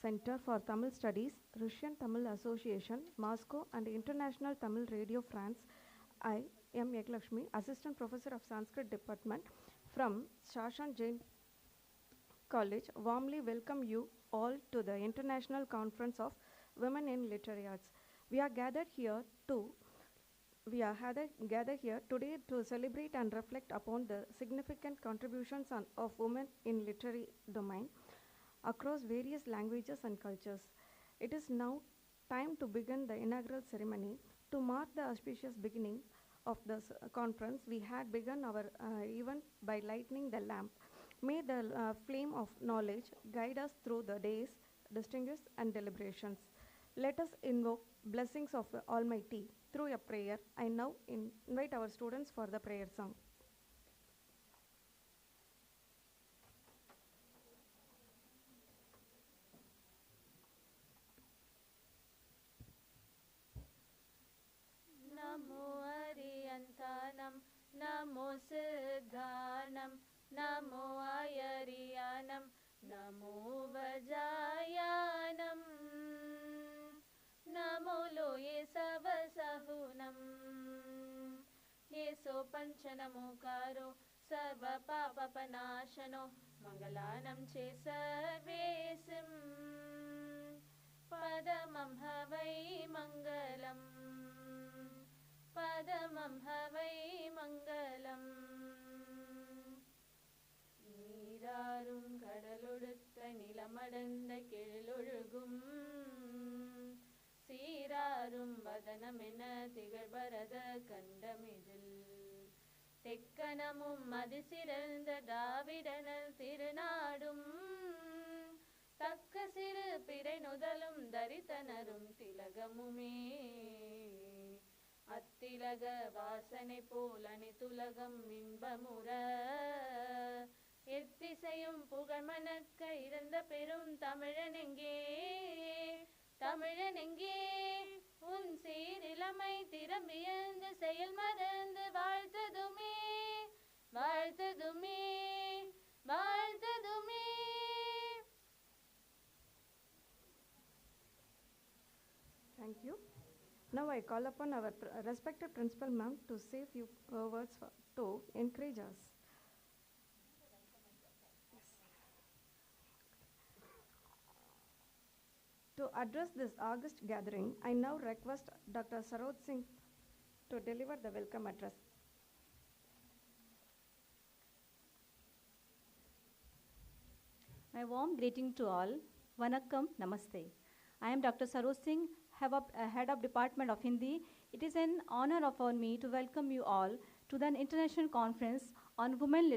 Center for Tamil Studies, Russian Tamil Association, Moscow, and International Tamil Radio France. I am Yeklakshmi, Assistant Professor of Sanskrit Department from Shasun Jain College. Warmly welcome you all to the International Conference of Women in Literary Arts. We are gathered here today to celebrate and reflect upon the significant contributions of women in literary domain across various languages and cultures. It is now time to begin the inaugural ceremony. To mark the auspicious beginning of this conference, we had begun our event by lighting the lamp. May the flame of knowledge guide us through the days, distinguished and deliberations. Let us invoke blessings of the Almighty through a prayer. I now invite our students for the prayer song. Namo Ariyantanam, Namo Siddhanam, Namo Ayariyanam, Namo Vajayanam, Namo Loye Savasahunam, Yeso Panchanamukaro, Sarva Papa Panashano, Mangalanam Che Sarvesim, Padamam Havai Mangalam, Padamam Havai Mangalam. Neerarum kadalodutha nilamadanda kelolugum, Seerarum vadanamena tigalbarada kandamidil, Tekkanamum madisiranda Davidanal Tirunadum, Takkasiru Pirenudalum Daritanarum Tilagamume, Attilaga Vasane Polani Tulagam Imbamura, Ettisayum Pugamanakka Iranda Perum Tamilanenge, Tamilanenge, Seerilamai Tirambiyanda Sayal Maranda Valtadume, Valtadume, Valtadume. Thank you. Now I call upon our respected principal ma'am to say a few words to encourage us. To address this August gathering, I now request Dr. Saroj Singh to deliver the welcome address. My warm greeting to all. Vanakkam, Namaste. I am Dr. Saroj Singh, Head of Department of Hindi. It is an honor for me to welcome you all to the International Conference on Women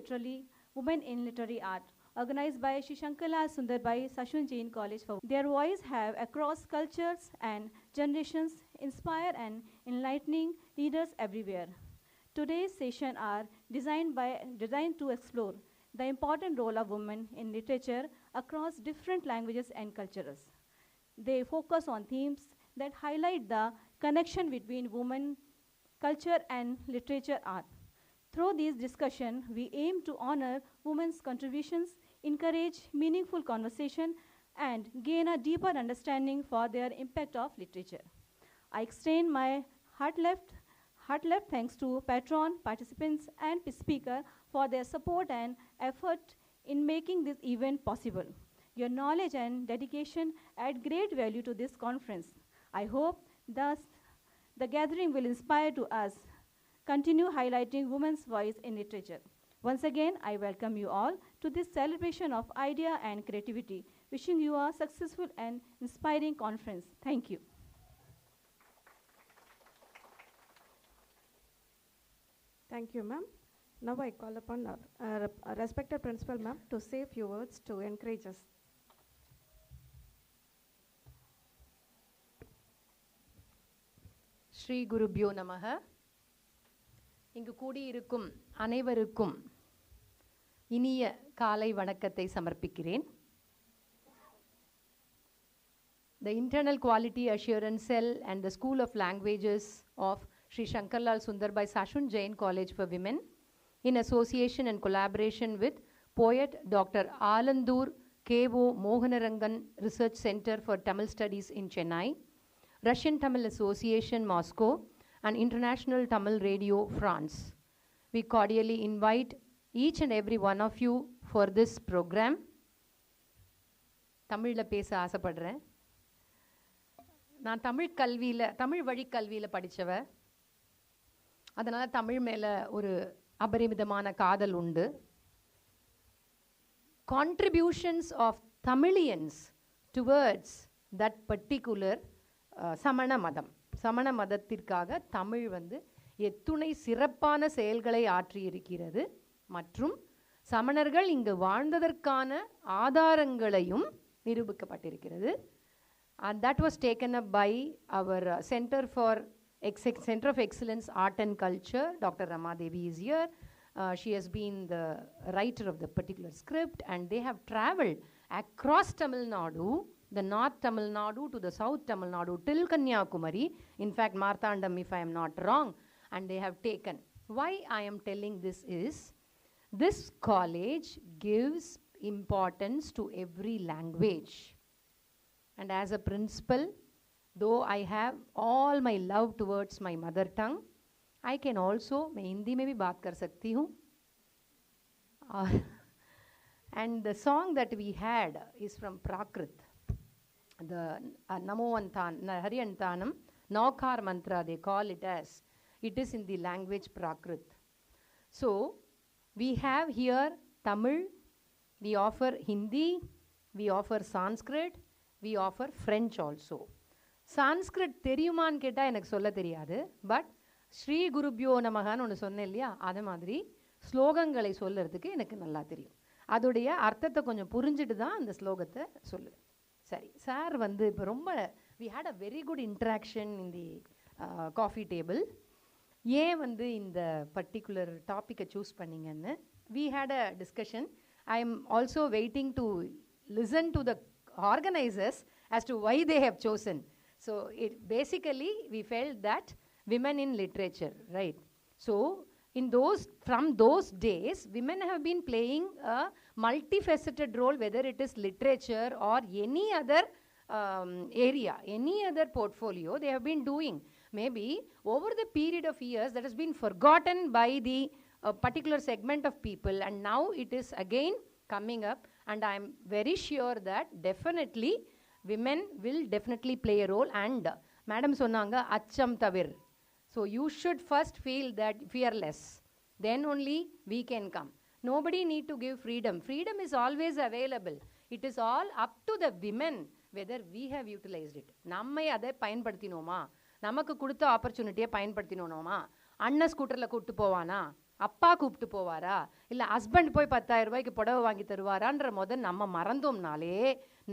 in Literary Art, organized by Shri Shankarlal Sundarbai Shasun Jain College. Their voice have across cultures and generations inspire and enlightening readers everywhere. Today's session are designed to explore the important role of women in literature across different languages and cultures. They focus on themes that highlight the connection between women, culture, and literature art. Through this discussion, we aim to honor women's contributions, encourage meaningful conversation, and gain a deeper understanding for their impact of literature. I extend my heartfelt thanks to patron, participants, and speaker for their support and effort in making this event possible. Your knowledge and dedication add great value to this conference. I hope thus the gathering will inspire to us continue highlighting women's voice in literature. Once again, I welcome you all to this celebration of idea and creativity. Wishing you a successful and inspiring conference. Thank you. Thank you, ma'am. Now I call upon our respected principal ma'am to say a few words to encourage us. Sri குருப்யோ நமக. இங்கு கூடியிருக்கும் அனைவருக்கும் இனிய காலை வணக்கத்தை சமர்ப்பிக்கிறேன். The Internal Quality Assurance Cell and the School of Languages of Sri Shankarlal Sundarbai Shasun Jain College for Women, in association and collaboration with poet Dr. Alandur K.O. Mohanarangan Research Center for Tamil Studies in Chennai, Russian Tamil Association, Moscow, and International Tamil Radio, France. We cordially invite each and every one of you for this program. தமிழில் பேச ஆசைப்படுறேன். நான் தமிழ் வழி கல்வியில் படித்தவ. அதனால் தமிழ் மேலே ஒரு அபரிமிதமான காதல் உண்டு. Contributions of Tamilians towards that particular சமண மதம். சமண மதத்திற்காக தமிழ் எத்துணை சிறப்பான செயல்களை ஆற்றியிருக்கிறது மற்றும் சமணர்கள் இங்கு வாழ்ந்ததற்கான ஆதாரங்களையும் நிரூபிக்கப்பட்டிருக்கிறது. And that was taken up by our Center of Excellence Art and Culture. Dr. Rama Devi is here. She has been the writer of the particular script, and they have traveled across Tamil Nadu, the North Tamil Nadu to the South Tamil Nadu till Kanyakumari, in fact Marthandam if I am not wrong, and they have taken. Why I am telling this is, this college gives importance to every language, and as a principal, though I have all my love towards my mother tongue, I can also, मैं हिंदी में भी बात कर सकती हूँ. And the song that we had is from Prakrit. The Hariyantanam, Naukar mantra, they call it as. It is in the language Prakrit. So, we have here Tamil, we offer Hindi, we offer Sanskrit, we offer French also. Sanskrit தெரியுமான்னு கேட்டால் எனக்கு சொல்ல தெரியாது. But Sri குருப்யோ நமகான்னு ஒன்று சொன்னேன் இல்லையா, அது மாதிரி ஸ்லோகங்களை சொல்லுறதுக்கு எனக்கு நல்லா தெரியும். அதோடைய அர்த்தத்தை கொஞ்சம் புரிஞ்சுட்டு தான் அந்த ஸ்லோகத்தை சொல்லுவேன். சரி, சார் இப்போ ரொம்ப we had a very good interaction in the coffee table. ஏன் இந்த பர்டிகுலர் டாப்பிக்கை சூஸ் பண்ணிங்கன்னு we had a discussion. I am also waiting to listen to the organisers as to why they have chosen. So it basically we felt that women in literature, right? So from those days, women have been playing a multifaceted role, whether it is literature or any other area, any other portfolio they have been doing. Maybe over the period of years that has been forgotten by the particular segment of people, and now it is again coming up, and I am very sure that definitely women will definitely play a role. And madam sonnanga acham tavir, so you should first feel that fearless, then only we can come. Nobody need to give freedom. Freedom is always available. It is all up to the women whether we have utilized it. நம்மை அதை பயன்படுத்தினோமா, நமக்கு கொடுத்த ஆப்பர்ச்சுனிட்டியை பயன்படுத்தினோமா? அண்ணன் ஸ்கூட்டரில் கூப்பிட்டு போவானா, அப்பா கூப்பிட்டு போவாரா, இல்லை ஹஸ்பண்ட் போய் 10,000 ரூபாய்க்கு புடவை வாங்கி தருவாரான்ற நம்ம மறந்தோம்னாலே,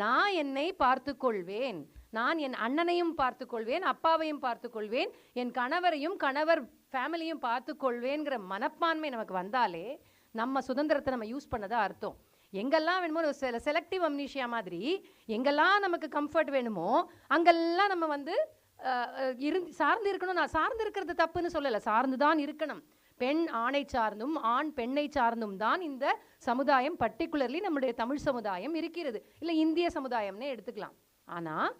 நான் என்னை பார்த்து கொள்வேன், நான் என் அண்ணனையும் பார்த்து கொள்வேன், அப்பாவையும் பார்த்து கொள்வேன், என் கணவரையும் கணவர் ஃபேமிலியும் பார்த்து கொள்வேங்கிற மனப்பான்மை நமக்கு வந்தாலே நம்ம சுதந்திரத்தை நம்ம யூஸ் பண்ணதா அர்த்தம். எங்கெல்லாம் வேணுமோ செலக்டிவ் அம்னீஷியா மாதிரி எங்கெல்லாம் நமக்கு கம்ஃபர்ட் வேணுமோ அங்கெல்லாம் நம்ம சார்ந்து இருக்கணும். நான் சார்ந்து இருக்கிறது தப்புன்னு சொல்லலை, சார்ந்து தான் இருக்கணும். பெண் ஆணை சார்ந்தும் ஆண் பெண்ணை சார்ந்தும் தான் இந்த சமுதாயம், பர்டிகுலர்லி நம்முடைய தமிழ் சமுதாயம் இருக்கிறது, இல்லை இந்திய சமுதாயம்னே எடுத்துக்கலாம். ஆனால்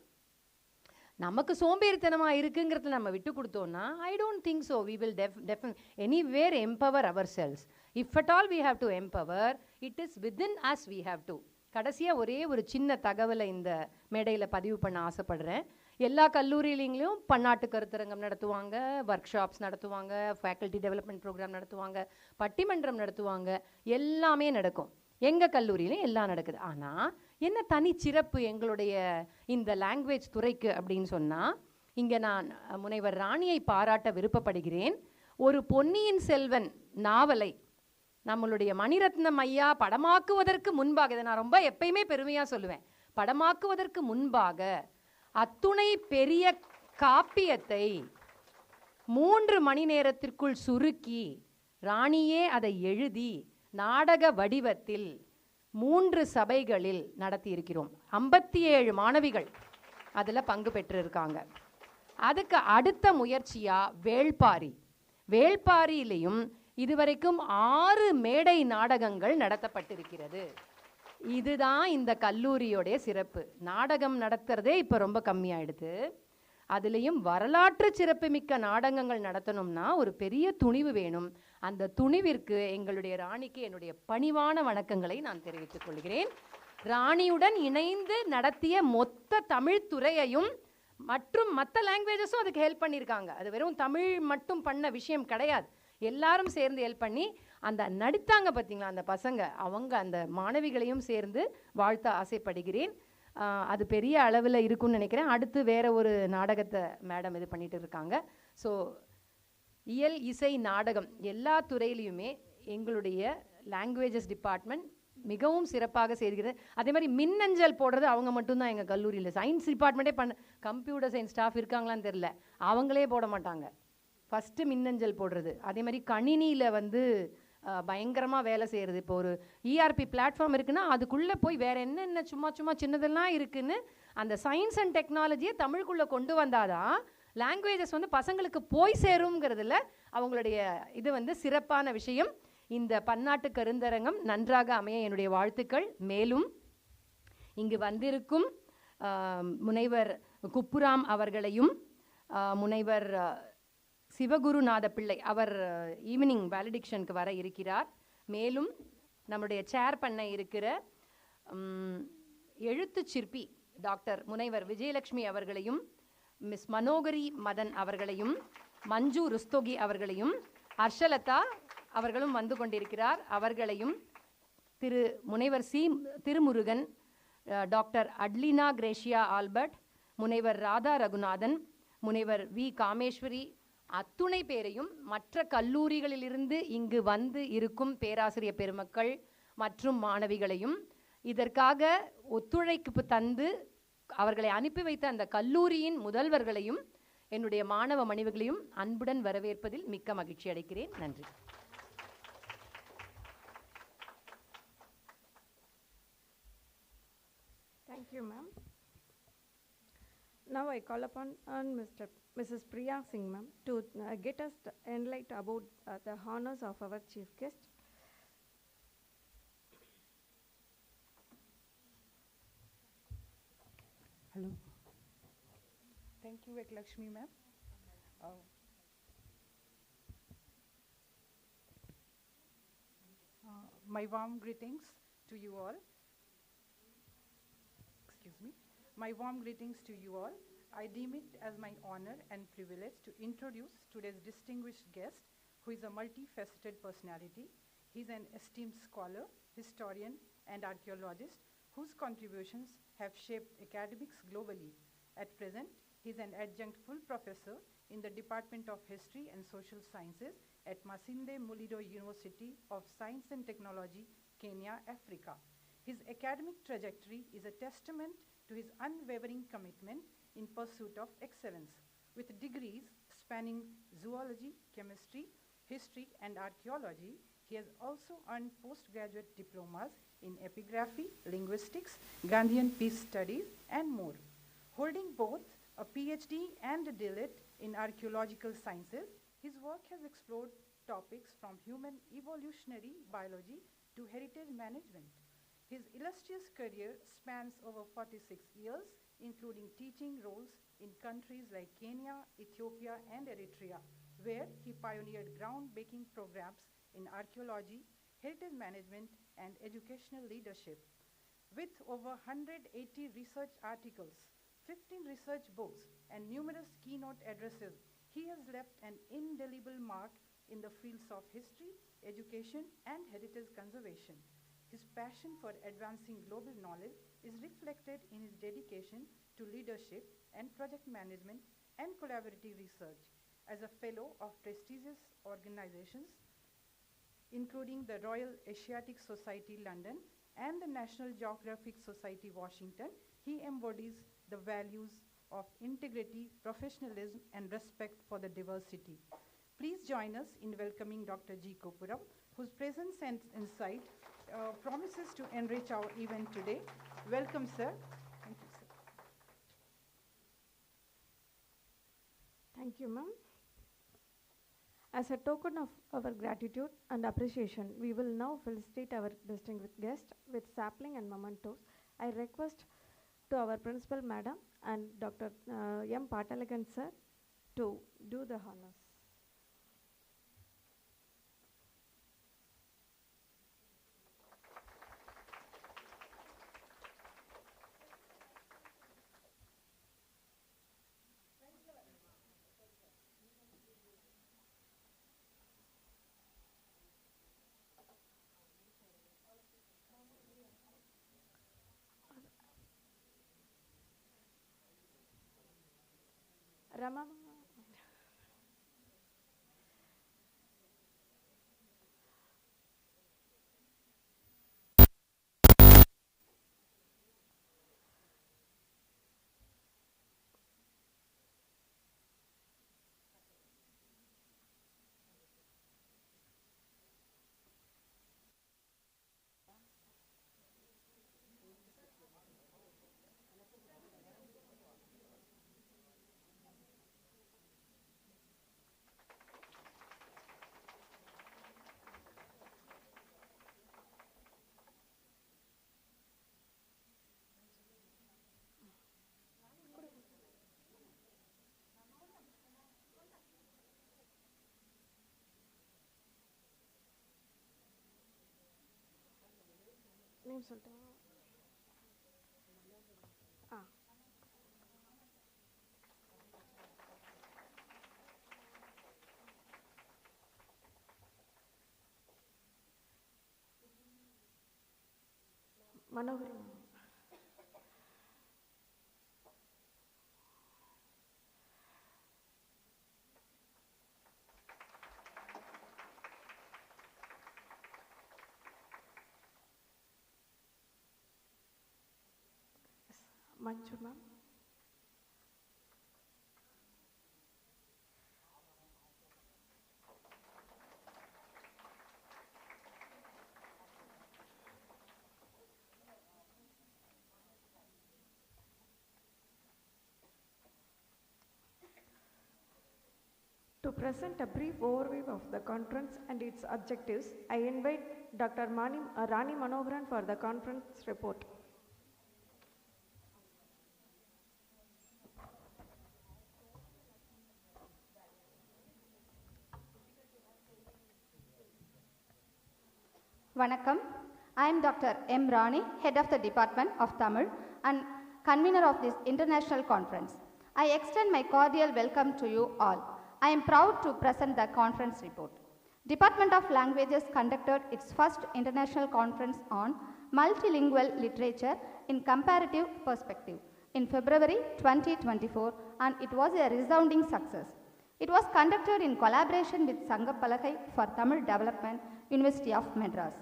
நமக்கு சோம்பேறித்தனமாக இருக்குங்கிறத நம்ம விட்டு கொடுத்தோம்னா I don't think so we will anywhere empower our selves. If at all we have to empower, it is within us we have to. கடைசியாக ஒரே ஒரு சின்ன தகவலை இந்த மேடையில் பதிவு பண்ண ஆசைப்படுறேன். எல்லா கல்லூரியிலையும் பன்னாட்டு கருத்தரங்கம் நடத்துவாங்க, ஒர்க் ஷாப்ஸ் நடத்துவாங்க, ஃபேக்கல்ட்டி டெவலப்மெண்ட் ப்ரோக்ராம் நடத்துவாங்க, பட்டிமன்றம் நடத்துவாங்க, எல்லாமே நடக்கும். எங்கள் கல்லூரியிலும் எல்லாம் நடக்குது. ஆனால் என்ன தனிச்சிறப்பு எங்களுடைய இந்த லாங்குவேஜ் துறைக்கு அப்படின்னு சொன்னால், இங்கே நான் முனைவர் ராணியை பாராட்ட விருப்பப்படுகிறேன். ஒரு பொன்னியின் செல்வன் நாவலை நம்மளுடைய மணிரத்னம் ஐயா படமாக்குவதற்கு முன்பாக, இதை நான் ரொம்ப எப்பயுமே பெருமையாக சொல்லுவேன், படமாக்குவதற்கு முன்பாக அத்துணை பெரிய காப்பியத்தை 3 மணி நேரத்திற்குள் சுருக்கி ராணியே அதை எழுதி நாடக வடிவத்தில் 3 சபைகளில் நடத்தியிருக்கிறோம். 57 மாணவிகள் அதில் பங்கு பெற்றிருக்காங்க. அதுக்கு அடுத்த முயற்சியா வேள்பாரியிலையும் இதுவரைக்கும் 6 மேடை நாடகங்கள் நடத்தப்பட்டிருக்கிறது. இதுதான் இந்த கல்லூரியோடைய சிறப்பு. நாடகம் நடத்துறதே இப்போ ரொம்ப கம்மியாயிடுது. அதுலேயும் வரலாற்று சிறப்புமிக்க நாடகங்கள் நடத்தணும்னா ஒரு பெரிய துணிவு வேணும். அந்த துணிவிற்கு எங்களுடைய ராணிக்கு என்னுடைய பணிவான வணக்கங்களை நான் தெரிவித்துக் கொள்கிறேன். ராணியுடன் இணைந்து நடத்திய மொத்த தமிழ் துறையையும் மற்றும் மற்ற லாங்குவேஜஸும் அதுக்கு ஹெல்ப் பண்ணியிருக்காங்க. அது வெறும் தமிழ் மட்டும் பண்ண விஷயம் கிடையாது. எல்லாரும் சேர்ந்து ஹெல்ப் பண்ணி அந்த நடித்தாங்க பார்த்தீங்களா அந்த பசங்க, அவங்க அந்த மாணவிகளையும் சேர்ந்து வாழ்த்த ஆசைப்படுகிறேன். அது பெரிய அளவில் இருக்குன்னு நினைக்கிறேன். அடுத்து வேற ஒரு நாடகத்தை மேடம் இது பண்ணிட்டு இருக்காங்க. ஸோ இயல் இசை நாடகம் எல்லா துறையிலையுமே எங்களுடைய லாங்குவேஜஸ் டிபார்ட்மெண்ட் மிகவும் சிறப்பாக செய்கிறது. அதே மாதிரி மின்னஞ்சல் போடுறது அவங்க மட்டும்தான் எங்கள் கல்லூரியில். சயின்ஸ் டிபார்ட்மெண்ட்டே கம்ப்யூட்டர் சயின்ஸ் ஸ்டாஃப் இருக்காங்களான்னு தெரில, அவங்களே போட மாட்டாங்க. ஃபஸ்ட்டு மின்னஞ்சல் போடுறது. அதே மாதிரி கணினியில் வந்து பயங்கரமாக வேலை செய்கிறது. இப்போ ஒரு இஆர்பி பிளாட்ஃபார்ம் இருக்குன்னா அதுக்குள்ளே போய் வேறு என்னென்ன சும்மா சும்மா சின்னதெல்லாம் இருக்குன்னு அந்த சயின்ஸ் அண்ட் டெக்னாலஜியை தமிழுக்குள்ளே கொண்டு வந்தாதான் லாங்குவேஜஸ் வந்து பசங்களுக்கு போய் சேருங்கிறதுல அவங்களுடைய இது வந்து சிறப்பான விஷயம். இந்த பன்னாட்டு கருந்தரங்கம் நன்றாக அமைய என்னுடைய வாழ்த்துக்கள். மேலும் இங்கு வந்திருக்கும் முனைவர் குப்புராம் அவர்களையும் முனைவர் சிவகுருநாத பிள்ளை அவர் ஈவினிங் வேலிடிக்ஷனுக்கு வர இருக்கிறார். மேலும் நம்முடைய சேர் பண்ண இருக்கிற எழுத்து சிற்பி டாக்டர் முனைவர் விஜயலட்சுமி அவர்களையும், மிஸ் மனோகரி மதன் அவர்களையும், மஞ்சு ருஸ்தோகி அவர்களையும், ஹர்ஷலதா அவர்களும் வந்து கொண்டிருக்கிறார். அவர்களையும் திரு முனைவர் சி திருமுருகன், டாக்டர் அட்லினா கிரேஷியா ஆல்பர்ட், முனைவர் ராதா ரகுநாதன், முனைவர் வி காமேஸ்வரி, அத்துணை பேரையும் மற்ற கல்லூரிகளிலிருந்து இங்கு வந்து இருக்கும் பேராசிரியர் பெருமக்கள் மற்றும் மாணவிகளையும் இதற்காக ஒத்துழைப்பு தந்து அவர்களை அனுப்பி வைத்த அந்த கல்லூரியின் முதல்வர்களையும் என்னுடைய மாணவ மணிவர்களையும் அன்புடன் வரவேற்பதில் மிக்க மகிழ்ச்சி அடைகிறேன். நன்றி. Thank you, ma'am. Now I call upon Mrs. Priya Singh, ma'am, to get us enlightened about the honors of our chief guest. Hello. Thank you, Lakshmi ma'am. My warm greetings to you all. Excuse me. My warm greetings to you all. I deem it as my honor and privilege to introduce today's distinguished guest, who is a multifaceted personality. He's an esteemed scholar, historian, and archaeologist whose contributions have shaped academics globally. At present, he's an adjunct full professor in the Department of History and Social Sciences at Masinde Muliro University of Science and Technology, Kenya, Africa. His academic trajectory is a testament to his unwavering commitment in pursuit of excellence. With degrees spanning zoology, chemistry, history, and archaeology, he has also earned postgraduate diplomas in epigraphy, linguistics, Gandhian peace studies, and more. Holding both a PhD and a DLit in archaeological sciences, his work has explored topics from human evolutionary biology to heritage management. His illustrious career spans over 46 years, including teaching roles in countries like Kenya, Ethiopia, and Eritrea, where he pioneered groundbreaking programs in archaeology, heritage management, and educational leadership. With over 180 research articles, 15 research books, and numerous keynote addresses, he has left an indelible mark in the fields of history, education, and heritage conservation. His passion for advancing global knowledge is reflected in his dedication to leadership and project management and collaborative research. As a fellow of prestigious organizations, including the Royal Asiatic Society London and the National Geographic Society Washington, he embodies the values of integrity, professionalism, and respect for the diversity. Please join us in welcoming Dr. G. Kuppuram, whose presence and insight promises to enrich our event today. Welcome, sir. Thank you, sir. Thank you, ma'am. As a token of our gratitude and appreciation, we will now felicitate our distinguished guest with sapling and mementos. I request to our principal madam and Dr. M. Patalagan sir to do the honors. Rama. Name சொல்லிட்டேன். Manoharan. Manju ma'am. To present a brief overview of the conference and its objectives, I invite Dr. Rani Manoharan for the conference report. Vanakkam. I am Dr. M. Rani, Head of the Department of Tamil and convener of this international conference. I extend my cordial welcome to you all. I am proud to present the conference report. Department of Languages conducted its first international conference on multilingual literature in comparative perspective in February 2024, and it was a resounding success. It was conducted in collaboration with Sangapalakai for Tamil Development, University of Madras.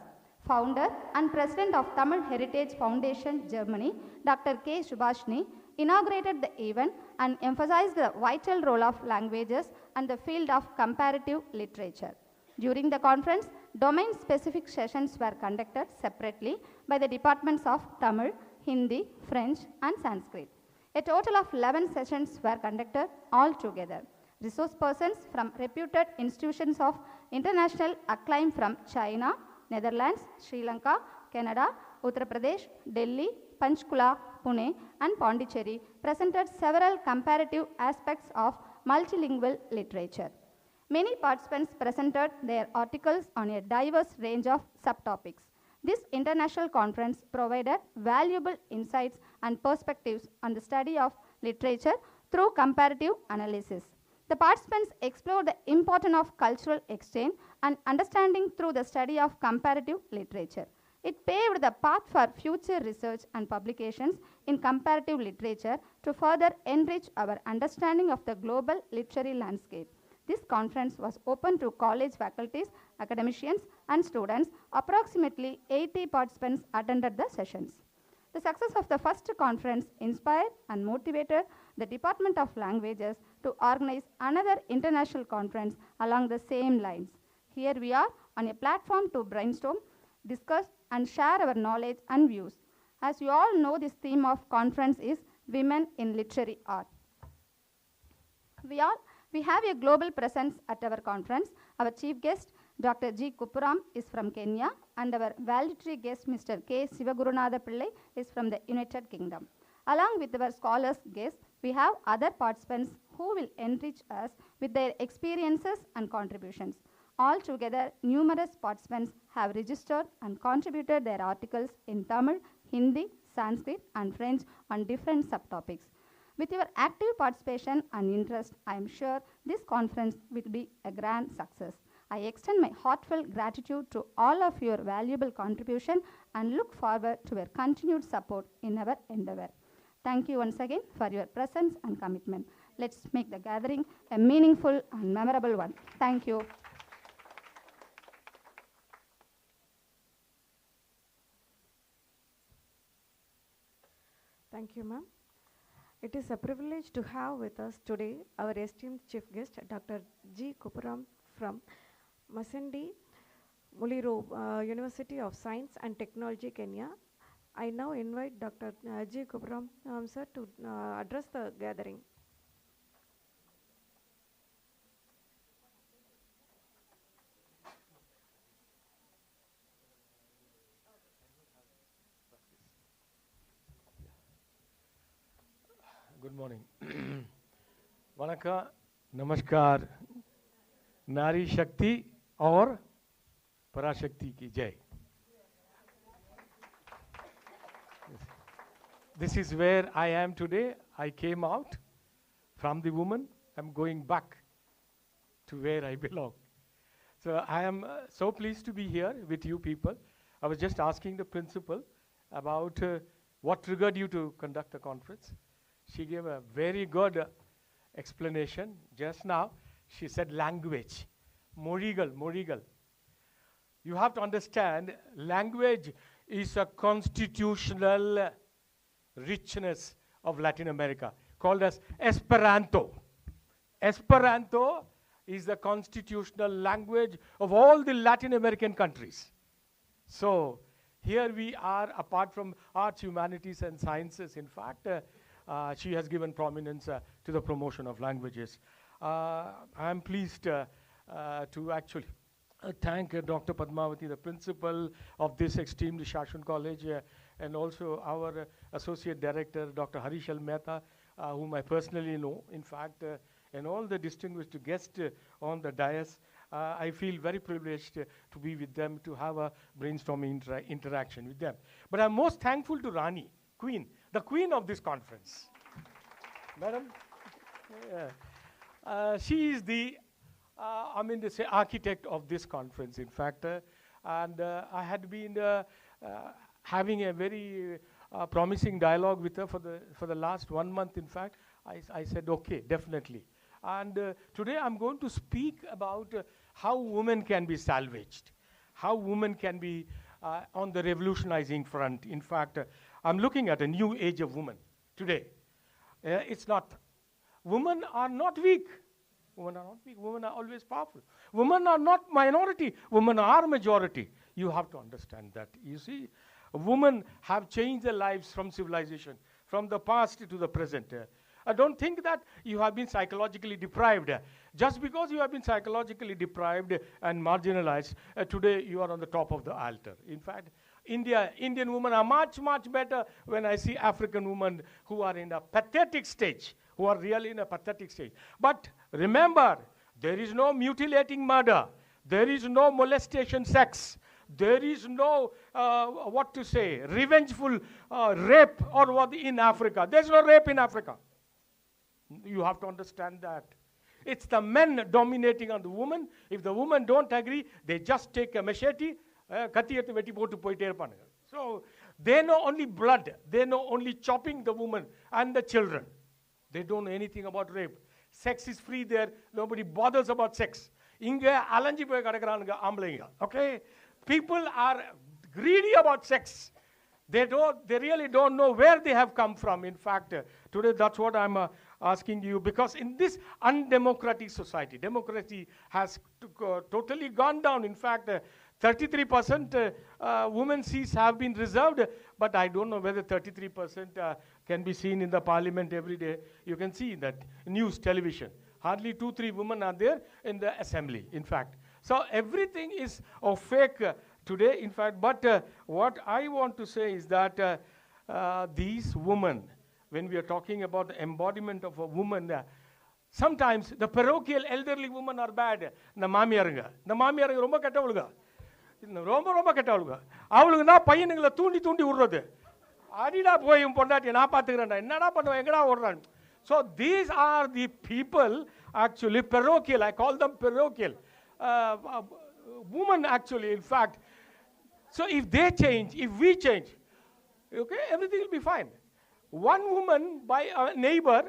Founder and President of Tamil Heritage Foundation, Germany, Dr. K. Subhashni, inaugurated the event and emphasized the vital role of languages and the field of comparative literature. During the conference, domain-specific sessions were conducted separately by the departments of Tamil, Hindi, French, and Sanskrit. A total of 11 sessions were conducted altogether. Resource persons from reputed institutions of international acclaim from China, Netherlands, Sri Lanka, Canada, Uttar Pradesh, Delhi, Panchkula, Pune, and Pondicherry presented several comparative aspects of multilingual literature. Many participants presented their articles on a diverse range of subtopics. This international conference provided valuable insights and perspectives on the study of literature through comparative analysis. The participants explored the importance of cultural exchange and understanding through the study of comparative literature. It paved the path for future research and publications in comparative literature to further enrich our understanding of the global literary landscape. This conference was open to college faculties, academicians, and students. Approximately 80 participants attended the sessions. The success of the first conference inspired and motivated the Department of Languages to organize another international conference along the same lines. Here we are on a platform to brainstorm, discuss, and share our knowledge and views. As you all know, this theme of conference is Women in Literary Art. We all We have a global presence at our conference. Our chief guest, Dr. G. Kuppuram, is from Kenya, and our valedictory guest, Mr. K. Sivagurunatha Pillai, is from the United Kingdom. Along with our scholars guests, we have other participants who will enrich us with their experiences and contributions. Altogether, numerous participants have registered and contributed their articles in Tamil, Hindi, Sanskrit, and French on different subtopics. With your active participation and interest, I am sure this conference will be a grand success. I extend my heartfelt gratitude to all of your valuable contribution and look forward to your continued support in our endeavor. Thank you once again for your presence and commitment. Let's make the gathering a meaningful and memorable one. Thank you. Thank you, ma'am. It is a privilege to have with us today our esteemed chief guest, Dr. G. Kuppuram from Masindi Muliro University of Science and Technology, Kenya. I now invite Dr. G. Kuppuram sir to address the gathering. Good morning. Vanaka, Namaskar, Nari Shakti or Parashakti ki Jai. This is where I am today. I came out from the woman. I'm going back to where I belong. So I am so pleased to be here with you people. I was just asking the principal about what triggered you to conduct the conference. She gave a very good explanation just now. She said language, Morigal. You have to understand, language is a constitutional richness of Latin America, called as Esperanto. Esperanto is the constitutional language of all the Latin American countries. So here we are, apart from arts, humanities, and sciences. In fact, she has given prominence to the promotion of languages. I am pleased to actually thank Dr. Padmavati, the principal of this esteemed Shasun College, and also our associate director, Dr. Harishal Mehta, whom I personally know, in fact, and all the distinguished guests on the dais. I feel very privileged to be with them, to have a brainstorming interaction with them. But I'm most thankful to Rani, Queen, the queen of this conference. Madam, she is the, architect of this conference, in fact. And I had been having a very promising dialogue with her for the last 1 month, in fact. I said, okay, definitely. And today I'm going to speak about how women can be salvaged, how women can be on the revolutionizing front. In fact, I'm looking at a new age of women today. It's not, women are not weak. Women are not weak. Women are always powerful. Women are not minority. Women are majority. You have to understand that. You see, women have changed their lives from civilization, from the past to the present. I don't think that you have been psychologically deprived. Just because you have been psychologically deprived and marginalized, today you are on the top of the altar. In fact, Indian women are much, much better when I see African women who are in a pathetic stage, who are really in a pathetic stage. But remember, there is no mutilating murder. There is no molestation sex. There is no, revengeful rape or what in Africa. There's no rape in Africa. You have to understand that. It's the men dominating on the woman. If the women don't agree, they just take a machete, so they know only blood. They know only chopping the woman and the children. They don't know anything about rape. Sex is free there. Nobody bothers about sex. Okay? People are greedy about sex. They really don't know where they have come from. In fact, today that's what I'm asking you, because in this undemocratic society, democracy has totally gone down. In fact, 33% women seats have been reserved, but I don't know whether 33% can be seen in the parliament every day. You can see that news, television, Hardly 2-3 women are there in the assembly, in fact. So everything is fake today, in fact. But what I want to say is that these women, when we are talking about the embodiment of a woman, sometimes the parochial elderly women are bad. The மாமியாருங்க ரொம்ப கெட்டவளுங்க, ரொம்ப ரொம்ப கெட்டவளுங்க. அவளுக்குன்னா பையனுங்களை தூண்டி தூண்டி விடுறது. அடிடா போய் பொண்டாட்டி நான் பார்த்துக்கிறேன்டா, என்னடா பண்ணுவேன், எங்கடா ஓடுறான். So these are the people, actually parochial, I call them parochial women, actually, in fact. So if they change, if we change, okay, everything will be fine. One woman by a neighbor,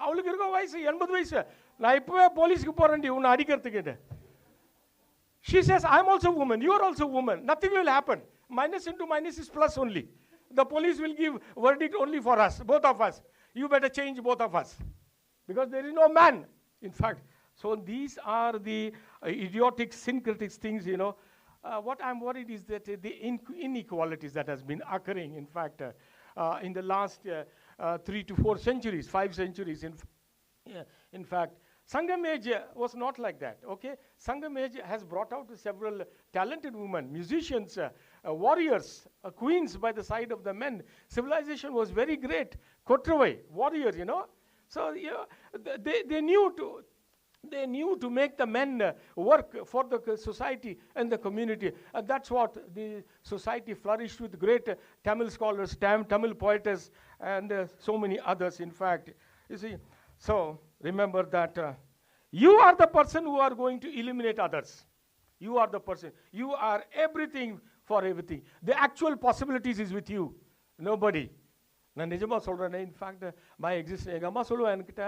அவளுக்கு இருக்க வயசு 80 வயசு, நான் இப்பவே போலீஸ்க்கு போறேன்டி உன்னை அடிக்கிறதுக்கு. She says, I'm also a woman, you are also a woman, nothing will happen. Minus into minus is plus only. The police will give verdict only for us, both of us. You better change both of us, because there is no man, in fact. So these are the idiotic, syncretic things, you know. What I'm worried is that the inequalities that has been occurring, in fact, in the last 3 to 4 centuries, 5 centuries, in fact. Sangam age was not like that, okay? Sangam age has brought out several talented women, musicians, warriors, queens by the side of the men. Civilization was very great. Kotravai, warriors, you know. So they knew to make the men work for the society and the community. That's what the society flourished with great Tamil scholars, Tamil poetess, and so many others, in fact. You see, so remember that you are the person who are going to eliminate others. You are the person. You are everything for everything. The actual possibilities is with you. Nobody. நான் நிஜமா சொல்றேன். In fact, my existence, எங்க அம்மா சொல்லுவா என்கிட்ட,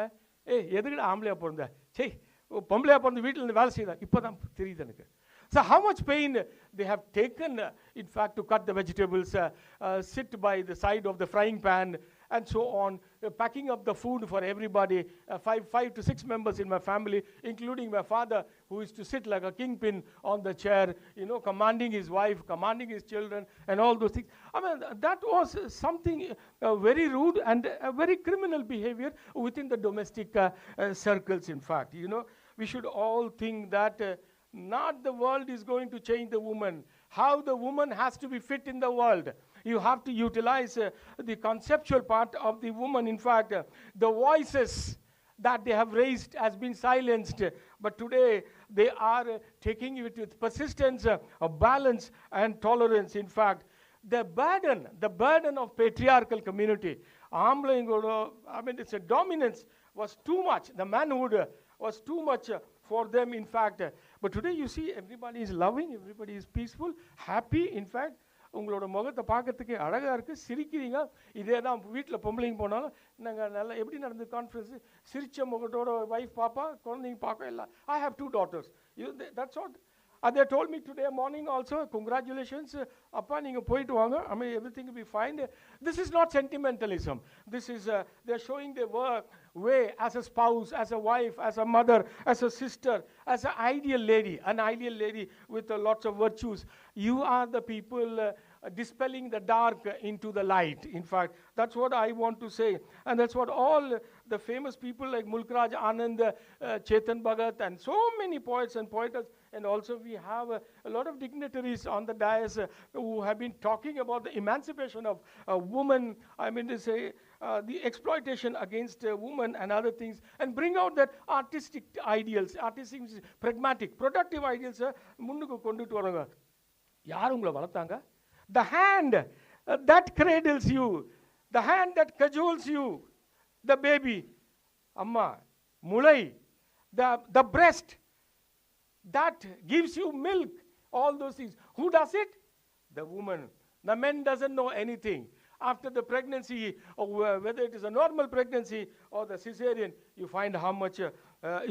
எதுக்குடா ஆம்பளையா பிறந்த, சே பொம்பளையா பிறந்து வீட்டில் இருந்து வேலை செய்தா, இப்போதான் தெரியுது எனக்கு. So how much pain they have taken, in fact, to cut the vegetables, sit by the side of the frying pan, and so on, packing up the food for everybody, 5 to 6 members in my family, including my father, who used to sit like a kingpin on the chair, you know, commanding his wife, commanding his children, and all those things. I mean, that was something very rude and a very criminal behavior within the domestic circles, in fact. You know, we should all think that not the world is going to change the woman. How the woman has to be fit in the world. You have to utilize the conceptual part of the woman. In fact, the voices that they have raised has been silenced. But today, they are taking it with persistence, balance, and tolerance. In fact, the burden of patriarchal community, I mean, it's a dominance was too much. The manhood was too much for them, in fact. But today you see everybody is loving, everybody is peaceful, happy. In fact, உங்களோட முகத்தை பார்க்கறதுக்கு அழகாக இருக்குது, சிரிக்கிறீங்க. இதே தான் வீட்டில் பொம்பளைங்க போனாலும் நாங்கள் நல்லா எப்படி நடந்தது கான்ஃபரன்ஸு, சிரிச்ச முகத்தோட வைஃப் பாப்பா, குழந்தைங்க பார்க்க எல்லாம். I have 2 daughters. That's what. They told me today morning also, congratulations, appa neenga poitu vaanga, I mean everything will be fine. This is not sentimentalism. This is they're showing their way as a spouse, as a wife, as a mother, as a sister, as an ideal lady with lots of virtues. You are the people dispelling the dark into the light. In fact, that's what I want to say. And that's what all the famous people like Mulkraj Anand, Chetan Bhagat, and so many poets and poetess, and also we have a lot of dignitaries on the dais who have been talking about the emancipation of women, I mean to say, the exploitation against women and other things, and bring out that artistic ideals, pragmatic, productive ideals. முன்னுக்கு கொண்டுட்டு வராங்க. யார் உங்களை வளர்த்தாங்க? The hand that cradles you, the hand that cajoles you, the baby, amma, mulai, the breast that gives you milk, all those things. Who does it? The woman. The man doesn't know anything. After the pregnancy, or whether it is a normal pregnancy or the cesarean, you find how much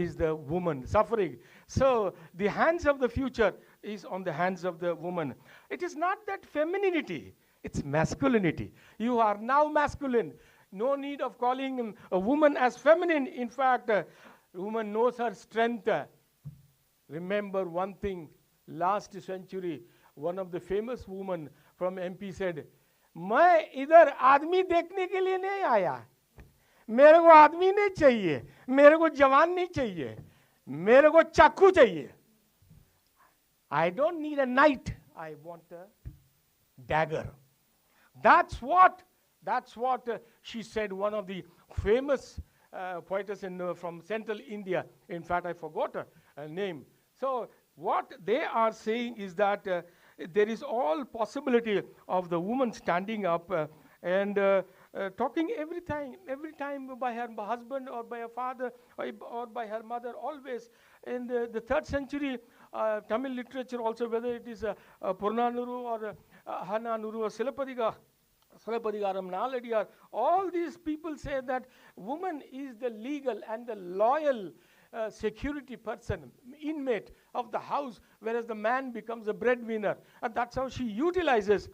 is the woman suffering. So the hands of the future is on the hands of the woman. It is not that femininity, it's masculinity. You are now masculine. No need of calling a woman as feminine. In fact, a woman knows her strength. Remember one thing, last century, one of the famous women from MP said, मैं इधर आदमी देखने के लिए नहीं आया, मेरे को आदमी नहीं चाहिए, मेरे को जवान नहीं चाहिए, मेरे को चाकू चाहिए. I don't need a knight, I want a dagger. That's what she said, one of the famous poetess from central India. In fact, I forgot her name. So what they are saying is that there is all possibility of the woman standing up and talking every time by her husband or by her father or by her mother, always. In the 3rd century Tamil literature also, whether it is Purnanuru or Hananuru or Silapadigaram, Naladiyar, all these people say that woman is the legal and the loyal security person, inmate of the house, whereas the man becomes a breadwinner. And that's how she utilizes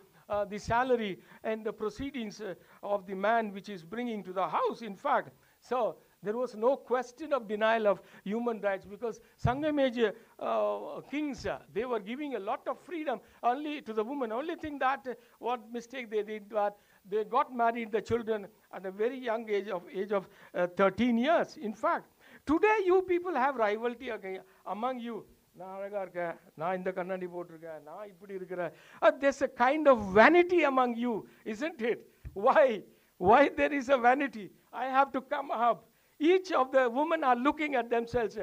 the salary and the proceedings of the man which is bringing to the house, in fact. So there was no question of denial of human rights, because Sangamage kings, they were giving a lot of freedom only to the woman. Only thing that what mistake they did, that they got married the children at a very young age of 13 years. In fact, today you people have rivalry among you. There's a kind of vanity among you, isn't it? Why there is a vanity? I have to come up. Each of the women are looking at themselves.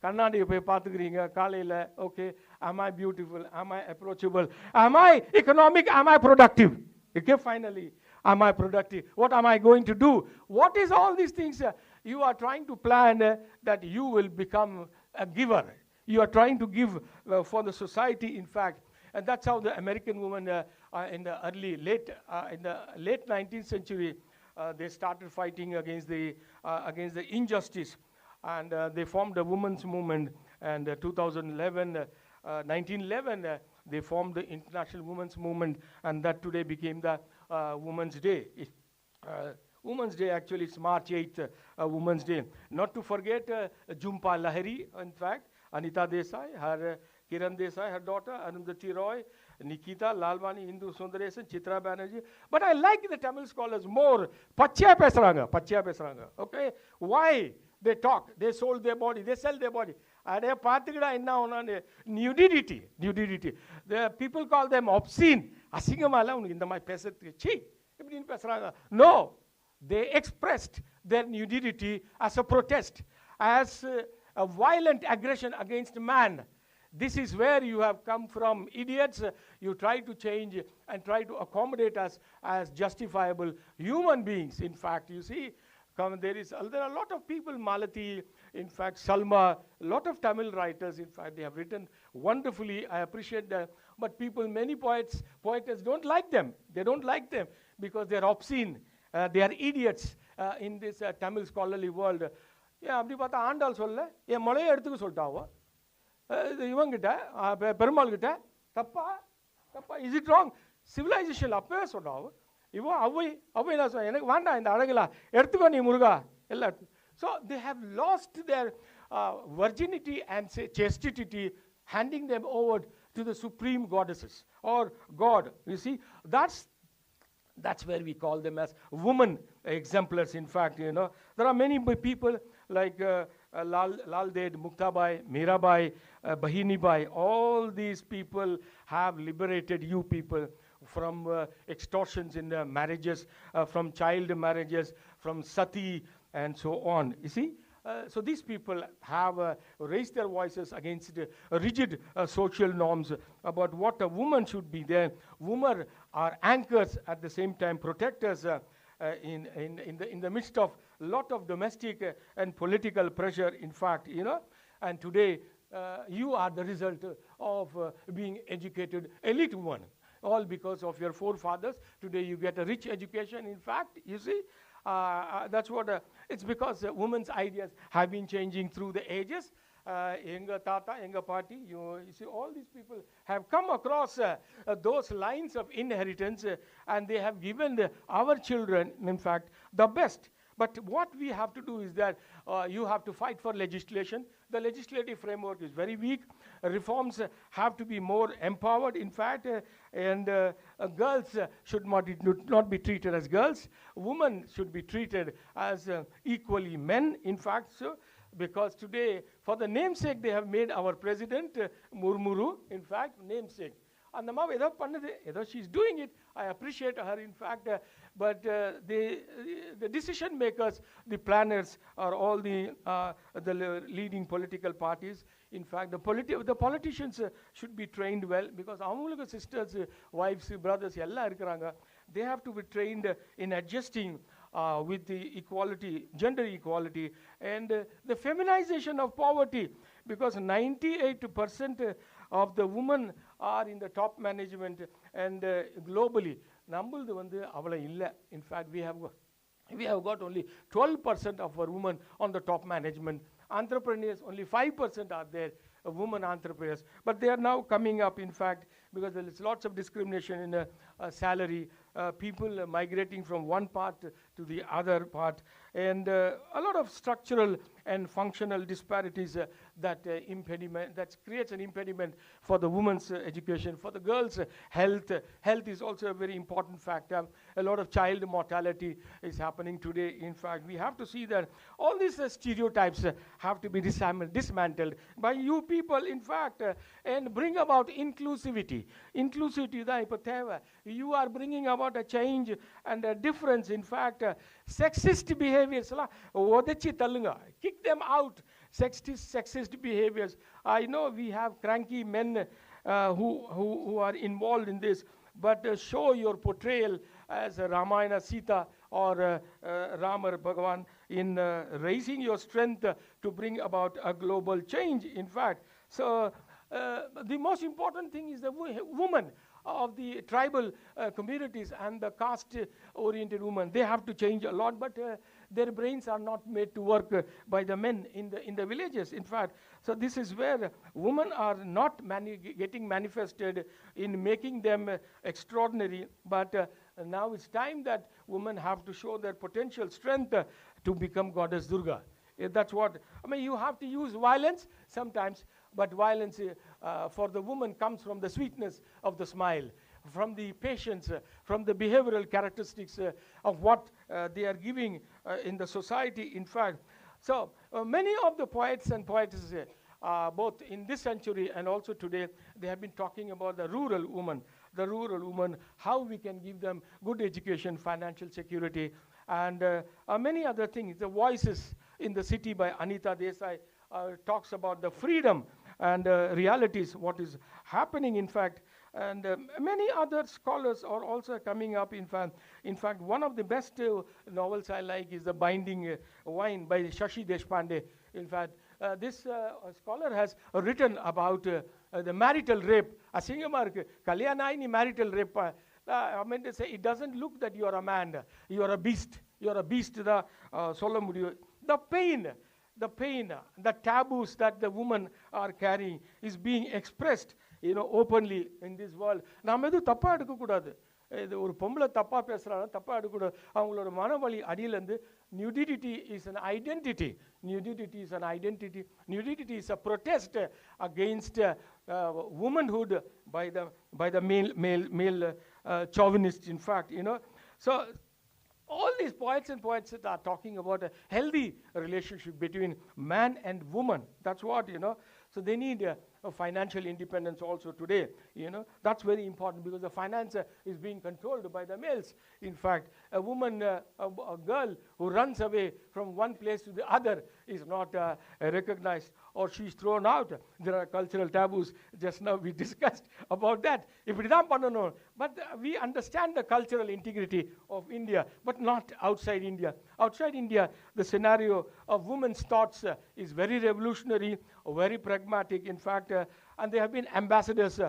Okay, am I beautiful? Am I approachable? Am I economic? Am I productive? Okay, finally, am I productive? What am I going to do? What is all these things? You are trying to plan that you will become a giver. You are trying to give for the society, in fact. And that's how the American woman in the late 19th century, they started fighting against the injustice, and they formed a women's movement. And 1911, they formed the International Women's Movement, and that today became the Women's Day. Women's Day, actually, it's March 8th, Women's Day. Not to forget Jhumpa Lahiri, in fact, Anita Desai, her Kiran Desai, her daughter, Arundhati Roy, Nikita, Lalwani, Hindu Sundaresan, Chitra Banerjee. But I like the Tamil scholars more. Pachya pesranga. Okay? Why? They talk, they sold their body, they sell their body. Nudity. The people call them obscene. No, they expressed their nudity as a protest, as a violent aggression against man. This is where you have come from, idiots. You try to change and try to accommodate us as justifiable human beings. In fact, you see, there are a lot of people, Malati, in fact, Salma, a lot of Tamil writers, in fact, they have written wonderfully. I appreciate them. But many poetess don't like them. They don't like them because they're obscene. They are idiots in this Tamil scholarly world. Yeah, அப்படி பார்த்தா ஆண்டாள் சொல்ல என் மொழியை எடுத்துக்க சொல்லிட்டாவோ இவங்கிட்ட பெருமாள் கிட்ட தப்பா is it wrong civilisation அப்பவே சொன்னாவோ இவன் அவை நான் சொன்னேன் எனக்கு வேண்டாம் இந்த அழகுலா எடுத்துக்கோ நீ முருகா எல்லாம். So they have lost their virginity and chastity, handing them over to the supreme goddesses or God. You see, that's where we call them as woman exemplars. In fact, there are many people like Lal Ded, Muktabai, Mirabai, Bahinibai. All these people have liberated you people from extortions in marriages, from child marriages, from sati, and so on. You see? So these people have raised their voices against rigid social norms about what a woman should be. Women are anchors, at the same time protectors in the midst of a lot of domestic and political pressure, in fact, And today, you are the result of being educated elite woman, all because of your forefathers. Today you get a rich education, in fact, you see. That's what it's because women's ideas have been changing through the ages. Enga tata, enga party, you see, all these people have come across those lines of inheritance, and they have given our children, in fact, the best. But what we have to do is that you have to fight for legislation. The legislative framework is very weak. Reforms have to be more empowered, in fact, and girls should not be treated as girls. Women should be treated as equally men, in fact. So, because today, for the namesake, they have made our president Murmuru, in fact, namesake. And she's doing it. I appreciate her, in fact. But the decision makers, the planners, are all the leading political parties. In fact, the politicians should be trained well, because our sisters, wives, brothers, they have to be trained in adjusting with the equality, gender equality, and the feminization of poverty, because 98% of the women are in the top management, and globally, in fact, we have got only 12% of our women on the top management. Entrepreneurs, only 5% are there, women entrepreneurs. But they are now coming up, in fact, because there is lots of discrimination in salary, people migrating from one part to the other part, and a lot of structural and functional disparities that creates an impediment for the women's education, for the girls' health. Health is also a very important factor. A lot of child mortality is happening today. In fact, we have to see that all these stereotypes have to be dismantled by you people, in fact, and bring about inclusivity. Inclusivity, you are bringing about a change and a difference. In fact, sexist behaviors, kick them out. Sexist behaviors. I know we have cranky men who are involved in this, but show your portrayal as Ramayana Sita or Rama Bhagavan in raising your strength to bring about a global change, in fact. So the most important thing is the woman of the tribal communities and the caste-oriented women. They have to change a lot, but their brains are not made to work by the men in the villages, in fact. So this is where women are not getting manifested in making them extraordinary, but now it's time that women have to show their potential strength to become Goddess Durga. That's what, you have to use violence sometimes, but violence for the woman comes from the sweetness of the smile, from the patience, from the behavioral characteristics of what they are giving in the society, in fact. So many of the poets and poetesses, both in this century and also today, they have been talking about the rural woman, how we can give them good education, financial security, and many other things. The Voices in the City by Anita Desai talks about the freedom and realities, what is happening, in fact. And many other scholars are also coming up, in fact. One of the best novels I like is The Binding Wine by Shashi Deshpande. In fact, this scholar has written about the marital rape. Asingamark, Kalyanai marital rape. I mean to say, it doesn't look that you are a man, you are a beast. You are a beast. The pain, the taboos that the women are carrying is being expressed, openly in this world. நாம எதுவும் தப்பா எடுக்க கூடாது. இது ஒரு பொம்பளை தப்பா பேசுறாங்க, தப்பா எடுக்க கூடாது. அவங்களோட மனவழி அடியில இருந்து nudity is an identity. Nudity is an identity. Nudity is a protest against womanhood by the male chauvinists, in fact, So all these poets and poetesses are talking about a healthy relationship between man and woman. That's what, So they need a financial independence also today. That's very important, because the finance is being controlled by the males. In fact, a woman, a girl who runs away from one place to the other is not recognized, or she's thrown out. There are cultural taboos. Just now we discussed about that. But we understand the cultural integrity of India, but not outside India. Outside India, the scenario of women's thoughts is very revolutionary, very pragmatic, in fact, and they have been ambassadors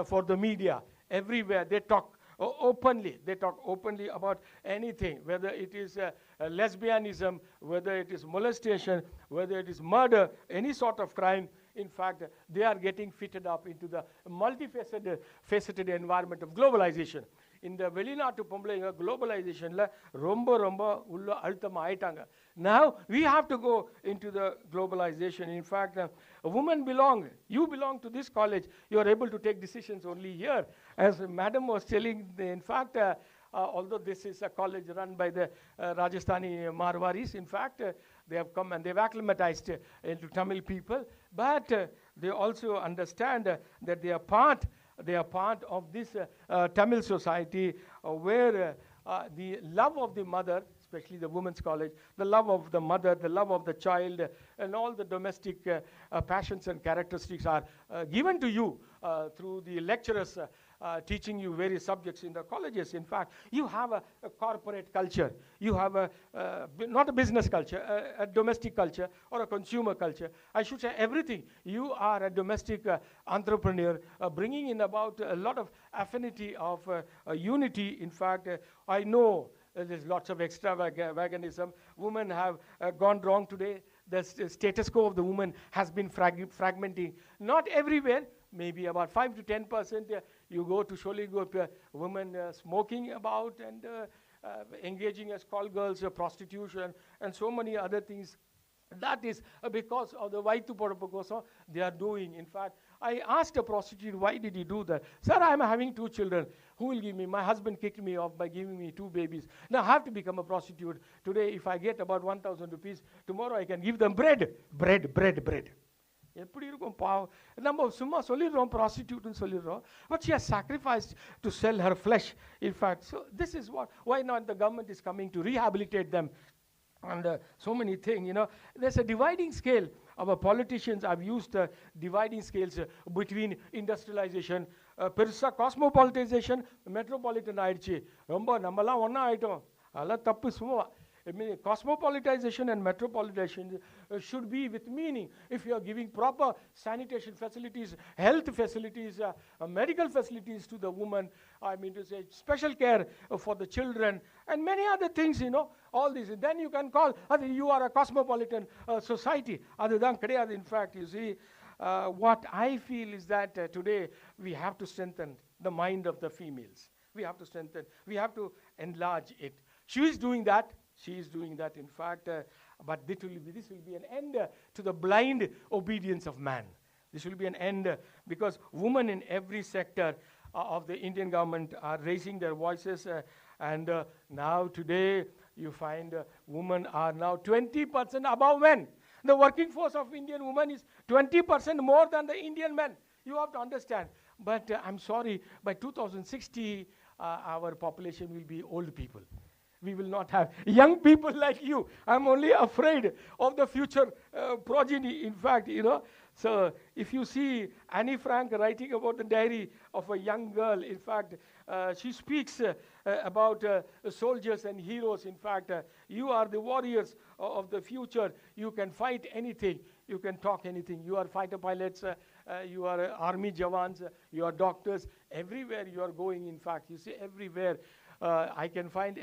for the media everywhere. They talk openly. They talk openly about anything, whether it is lesbianism, whether it is molestation, whether it is murder, any sort of crime. In fact, they are getting fitted up into the multifaceted environment of globalization. இந்த வெளிநாட்டு பொம்பளைங்க குளோபலைசேஷனில் ரொம்ப ரொம்ப உள்ள அழுத்தமாக ஆயிட்டாங்க. Now we have to go into the globalization. In fact, women you belong to this college, you are able to take decisions only here. As madam was telling, in fact, although this is a college run by the Rajasthani Marwaris, in fact, they have come and they've acclimatized into Tamil people, but they also understand that they are part of this Tamil society where the love of the mother, especially the women's college, the love of the mother, the love of the child, and all the domestic passions and characteristics are given to you through the lecturers teaching you various subjects in the colleges. In fact, you have a corporate culture. You have not a business culture, a domestic culture or a consumer culture. I should say everything. You are a domestic entrepreneur, bringing in about a lot of affinity of unity. In fact, I know there's lots of extravaganism. Women have gone wrong today. The status quo of the woman has been fragmenting. Not everywhere, maybe about 5 to 10%. You go to Sholigop, women smoking about and engaging as call girls, prostitution, and so many other things. That is because of the Vaitu Porapakosa they are doing. In fact, I asked a prostitute, why did he do that? Sir, I'm having 2 children. Who will give me? My husband kicked me off by giving me 2 babies. Now I have to become a prostitute. Today, if I get about 1,000 rupees, tomorrow I can give them bread. எப்படி இருக்கும் பாவம். நம்ம சும்மா சொல்லிடுறோம் ப்ராஸ்டிடியூட்னு சொல்லிடுறோம். But she has sacrificed to sell her flesh. In fact, so this is why not the government is coming to rehabilitate them. And so many things, there's a dividing scale. Our politicians have used dividing scales between industrialization, பெருசா cosmopolitization, metropolitan ஆயிடுச்சு. ரொம்ப நம்மலாம் ஒன்றா ஆயிட்டோம். அதெல்லாம் தப்பு சும்மா. I mean, cosmopolitization and metropolitization should be with meaning. If you are giving proper sanitation facilities, health facilities, medical facilities to the woman, I mean to say special care for the children, and many other things, all these, then you can call, you are a cosmopolitan society. In fact, you see, what I feel is that today we have to strengthen the mind of the females. We have to enlarge it. She is doing that. In fact, but this will be an end to the blind obedience of man. This will be an end because women in every sector of the Indian government are raising their voices, and now today you find women are now 20% above men. The working force of Indian women is 20% more than the Indian men. You have to understand. But I'm sorry, by 2060, our population will be old people. We will not have young people like you. I'm only afraid of the future progeny, in fact, So if you see Annie Frank writing about the diary of a young girl, in fact, she speaks about soldiers and heroes. In fact, you are the warriors of the future. You can fight anything. You can talk anything. You are fighter pilots. You are army jawans. You are doctors. Everywhere you are going, in fact, you see everywhere. I can find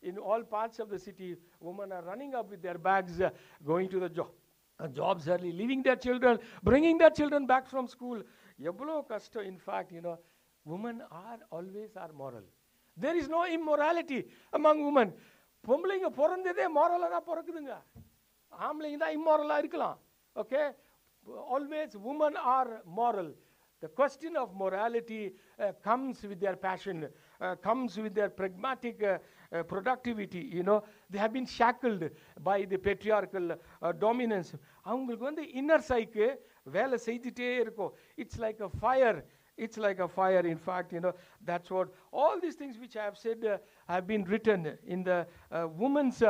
in all parts of the city, women are running up with their bags, going to the jobs early, leaving their children, bringing their children back from school. Yablo kasta, in fact, women are always moral. There is no immorality among women. பொம்பளைங்க பிறந்ததே மோரலாக தான் பிறக்குதுங்க. ஆம்பளைங்க தான் இம்மோரலாக இருக்கலாம். Okay? Always women are moral. The question of morality comes with their passion, comes with their pragmatic productivity. They have been shackled by the patriarchal dominance. அவங்களுக்கு வந்து inner psyche வேலை செய்துட்டே இருக்கும். It's like a fire. In fact, that's what all these things which I have said have been written in the women's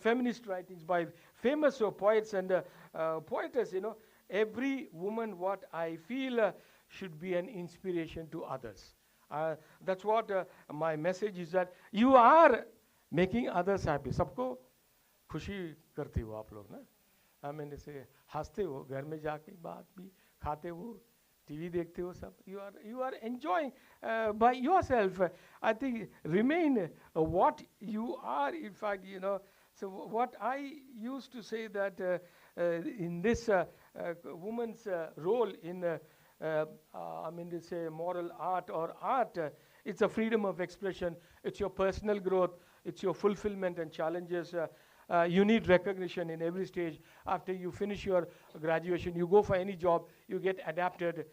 feminist writings by famous poets and poetess. Every woman, what I feel, should be an inspiration to others. That's what my message is, that you are making others happy. सबको खुशी करती हो आप लोग ना. I mean, जैसे हंसते हो घर में जाके, बात भी खाते हो, टीवी देखते हो, सब. You are enjoying by yourself. I think remain what you are. In fact, So what I used to say that in this woman's role in, to say moral art or art, It's a freedom of expression. It's your personal growth. It's your fulfillment and challenges. You need recognition in every stage. After you finish your graduation, you go for any job, you get adapted.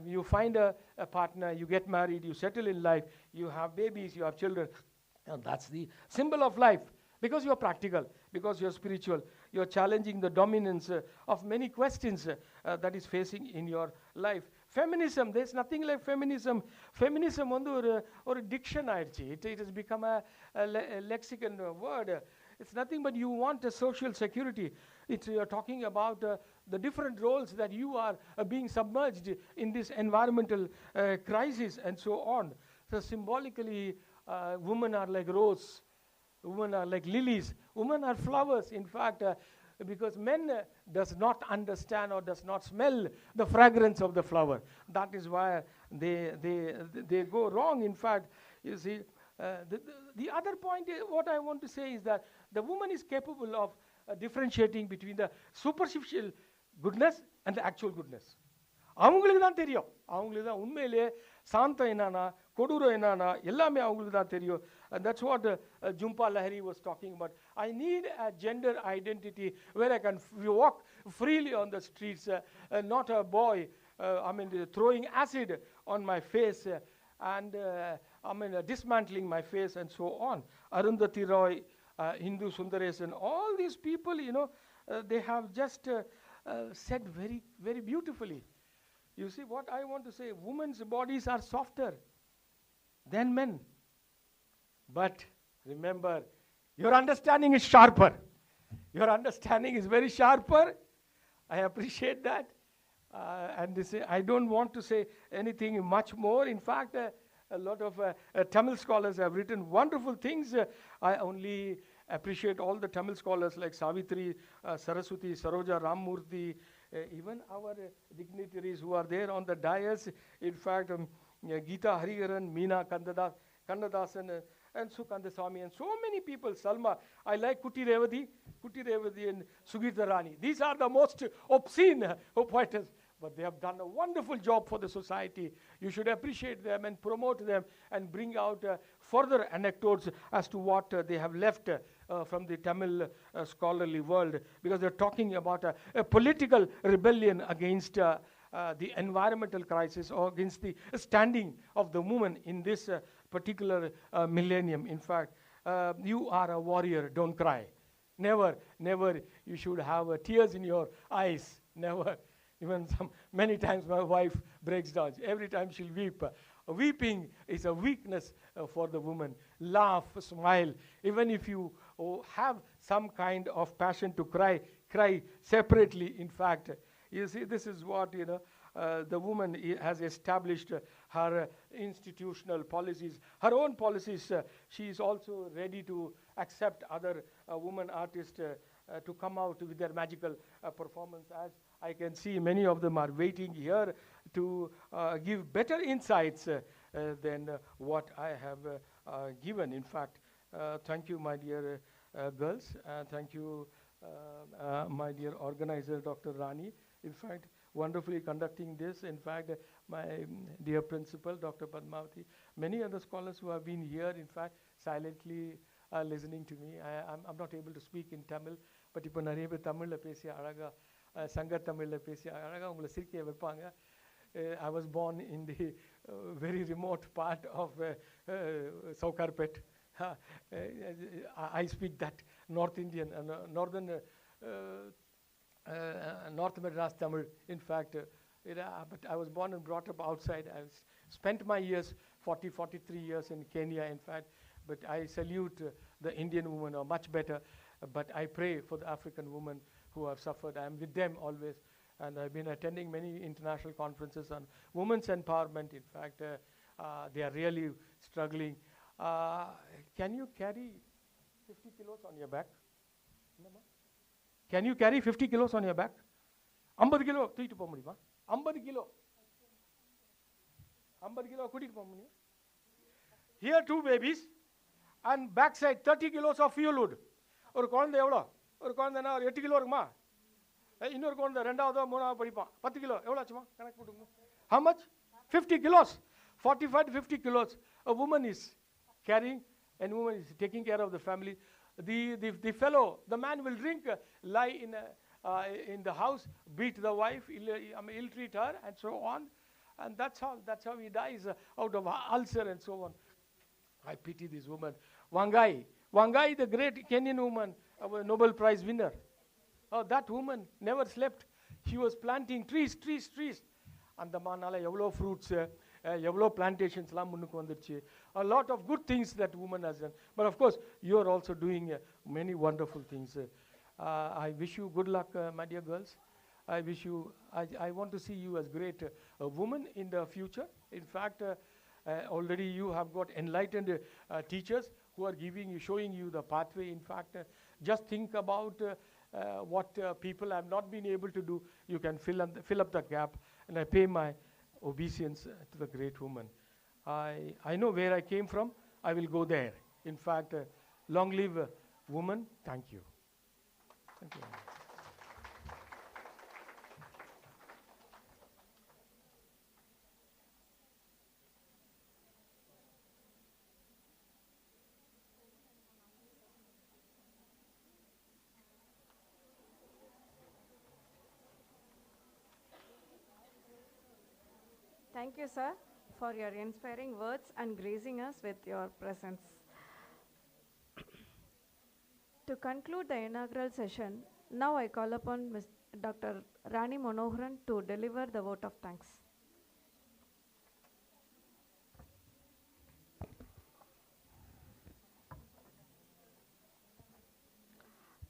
You find a partner, you get married, you settle in life, you have babies, you have children. And that's the symbol of life. Because you're practical, because you're spiritual, you're challenging the dominance of many questions that is facing in your life. Feminism, there's nothing like feminism. Feminism on or diction. It has become a lexicon word. It's nothing but you want a social security. You're talking about the different roles that you are being submerged in this environmental crisis and so on. So symbolically, women are like rose. Women are like lilies. Women are flowers. In fact, because men does not understand or does not smell the fragrance of the flower. That is why they go wrong. In fact, you see, the other point, what I want to say is that the woman is capable of differentiating between the superficial goodness and the actual goodness. அவங்களுக்கு தான் தெரியும். அவங்களுக்கு தான் உண்மையிலே சாந்தம் என்னன்னா கொடூரம் என்னன்னா எல்லாமே அவங்களுக்கு தான் தெரியும். And that's what Jhumpa Lahiri was talking about. I need a gender identity where I can walk freely on the streets, not a boy throwing acid on my face and dismantling my face and so on. Arundhati Roy, Hindu Sundaresan, all these people, they have just said very, very beautifully. You see, what I want to say, women's bodies are softer than men. But remember, your understanding is sharper. Your understanding is very sharper. I appreciate that. And I don't want to say anything much more. In fact, a lot of Tamil scholars have written wonderful things. I only appreciate all the Tamil scholars like Savitri, Saraswati, Saroja Ramamurthy, even our dignitaries who are there on the dais. In fact, Geeta Hariharan, Meena Kannadasan, and Sukandaswamy, and so many people. Salma, I like Kuti Revati and Sugita Rani. These are the most obscene poetess, but they have done a wonderful job for the society. You should appreciate them and promote them and bring out further anecdotes as to what they have left from the Tamil scholarly world, because they're talking about a political rebellion against the environmental crisis or against the standing of the woman in this particular millennium. In fact, you are a warrior, don't cry. Never you should have tears in your eyes. Never. Even many times my wife breaks down. Every time she'll weep. Weeping is a weakness for the woman. Laugh, smile. Even if you have some kind of passion to cry separately. In fact, you see, this is what, the woman has established her institutional policies, her own policies. She is also ready to accept other women artists to come out with their magical performance. As I can see, many of them are waiting here to give better insights than what I have given. In fact, thank you, my dear girls. Thank you, my dear organizer, Dr. Rani. In fact, wonderfully conducting this. In fact, my dear principal, Dr. Padmavati, many other scholars who have been here, in fact, silently listening to me. I'm not able to speak in Tamil, but இப்போ நிறைய பேர் தமிழில் பேசி அழகா சங்க தமிழில் பேசி அழகா உங்களை சிரிக்க வைப்பாங்க. I was born in the very remote part of Saukarpet. I speak that North Indian, northern North Madras Tamil. In fact, but I was born and brought up outside. I spent my years, 43 years in Kenya, in fact. But I salute the Indian women, are much better. But I pray for the African women who have suffered. I am with them always. And I've been attending many international conferences on women's empowerment. In fact, they are really struggling. Can you carry 50 kilos on your back? Can you carry 50 kilos on your back? 50 kilo தூக்கிட்டு போக முடியுமா? 50 kilo. 50 kilo கூட்டிட்டு போக முடியும்? Here 2 babies and backside 30 kilos of fuel wood. ஒரு குழந்தை எவ்வளோ? ஒரு குழந்தைனா ஒரு 8 கிலோ இருக்குமா? இன்னொரு குழந்தை 2வது 3வது படிப்பான். 10 கிலோ எவ்வளோ ஆச்சுமா? கணக்கு போட்டுங்க. How much? 50 kilos. 45 to 50 kilos a woman is carrying, and woman is taking care of the family. The fellow, the man will drink, lie in the house, beat the wife, ill-treat her, and so on. And that's how he dies, out of ulcer and so on. I pity this woman. Wangai, the great Kenyan woman, a Nobel Prize winner. Oh, that woman never slept. She was planting trees. And the manala evlo fruits, evlo plantations la munnuku vandirchu. A lot of good things that woman has done. But of course, you are also doing many wonderful things. I wish you good luck, my dear girls. I want to see you as great woman in the future. In fact, already you have got enlightened teachers who are showing you the pathway. In fact, just think about what people have not been able to do. You can fill up the gap. And I pay my obeisance to the great woman. I know where I came from. I will go there. In fact, long live woman. Thank you. Thank you. Thank you, sir, for your inspiring words and gracing us with your presence. To conclude the inaugural session, now I call upon Dr. Rani Manoharan to deliver the vote of thanks.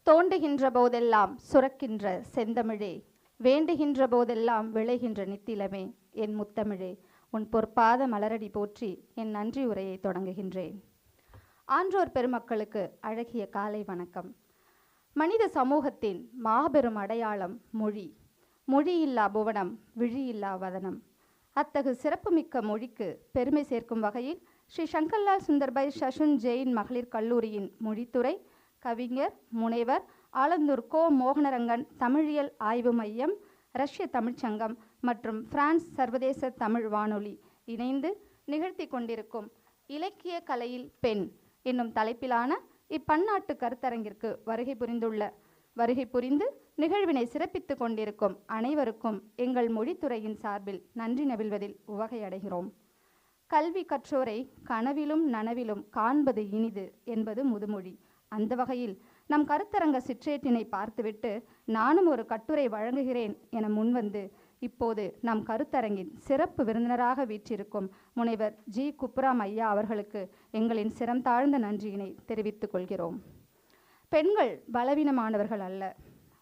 தோண்டுகின்ற போதெல்லாம் சுரக்கின்ற செந்தமிழே, வேண்டுகின்ற போதெல்லாம் விளைகின்ற நித்திலமே, என் முத்தமிழே, உன் பொற்பாத மலரடி போற்றி என் நன்றி உரையை தொடங்குகின்றேன். ஆன்றோர் பெருமக்களுக்கு அழகிய காலை வணக்கம். மனித சமூகத்தின் மாபெரும் அடையாளம் மொழி. மொழியில்லா புவனம், விழியில்லா வதனம். அத்தகு சிறப்புமிக்க மொழிக்கு பெருமை சேர்க்கும் வகையில் ஸ்ரீ சங்கர்லால் சுந்தர்பாய் ஷசுன் ஜெயின் மகளிர் கல்லூரியின் மொழித்துறை கவிஞர் முனைவர் ஆலந்தூர் கோ மோகனரங்கன் தமிழியல் ஆய்வு மையம், ரஷ்ய தமிழ்ச்சங்கம் மற்றும் பிரான்ஸ் சர்வதேச தமிழ் வானொலி இணைந்து நிகழ்த்தி கொண்டிருக்கும் இலக்கிய கலையில் பெண் என்னும் தலைப்பிலான இப்பன்னாட்டு கருத்தரங்கிற்கு வருகை புரிந்து நிகழ்வினை சிறப்பித்து கொண்டிருக்கும் அனைவருக்கும் எங்கள் மொழித்துறையின் சார்பில் நன்றி நவில்வதில் உவகை அடைகிறோம். கல்வி கற்றோரை கனவிலும் நனவிலும் காண்பது இனிது என்பது முதுமொழி. அந்த வகையில் நம் கருத்தரங்க சிற்றேட்டினை பார்த்துவிட்டு நானும் ஒரு கட்டுரை வழங்குகிறேன் என முன்வந்து இப்போது நம் கருத்தரங்கின் சிறப்பு விருந்தினராக வீற்றிருக்கும் முனைவர் ஜி. குப்புராம் ஐயா அவர்களுக்கு எங்களின் சிரம் தாழ்ந்த நன்றியினை தெரிவித்துக் கொள்கிறோம். பெண்கள் பலவீனமானவர்கள் அல்ல,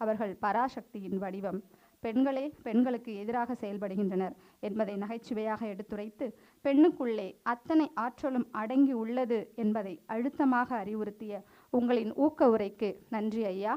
அவர்கள் பராசக்தியின் வடிவம். பெண்களே பெண்களுக்கு எதிராக செயல்படுகின்றனர் என்பதை நகைச்சுவையாக எடுத்துரைத்து பெண்ணுக்குள்ளே அத்தனை ஆற்றலும் அடங்கி உள்ளது என்பதை அழுத்தமாக அறிவுறுத்திய உங்களின் ஊக்க உரைக்கு நன்றி ஐயா.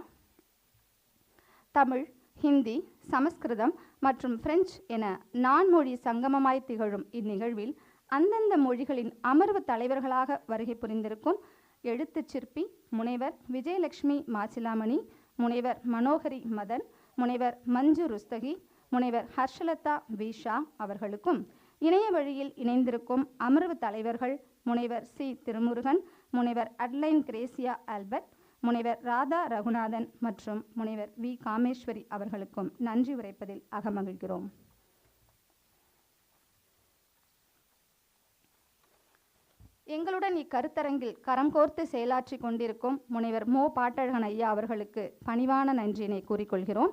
தமிழ், ஹிந்தி, சமஸ்கிருதம் மற்றும் பிரெஞ்சு என நான்மொழி சங்கமமாய் திகழும் இந்நிகழ்வில் அந்தந்த மொழிகளின் அமர்வு தலைவர்களாக வருகை புரிந்திருக்கும் எழுத்துச் சிற்பி முனைவர் விஜயலட்சுமி மாசிலாமணி, முனைவர் மனோகரி மதன், முனைவர் மஞ்சு ருஸ்தகி, முனைவர் ஹர்ஷலதா வீஷா அவர்களுக்கும் இணைய வழியில் இணைந்திருக்கும் அமர்வு தலைவர்கள் முனைவர் சி. திருமுருகன், முனைவர் அட்லைன் கிரேசியா ஆல்பர்ட், முனைவர் ராதா ரகுநாதன் மற்றும் முனைவர் வி. காமேஸ்வரி அவர்களுக்கும் நன்றி உரைப்பதில் அகமகிழ்கிறோம். எங்களுடன் இக்கருத்தரங்கில் கரம் கோர்த்து செயலாற்றி கொண்டிருக்கும் முனைவர் மோ. பாட்டழகன் ஐயா அவர்களுக்கு பணிவான நன்றியினை கூறிக்கொள்கிறோம்.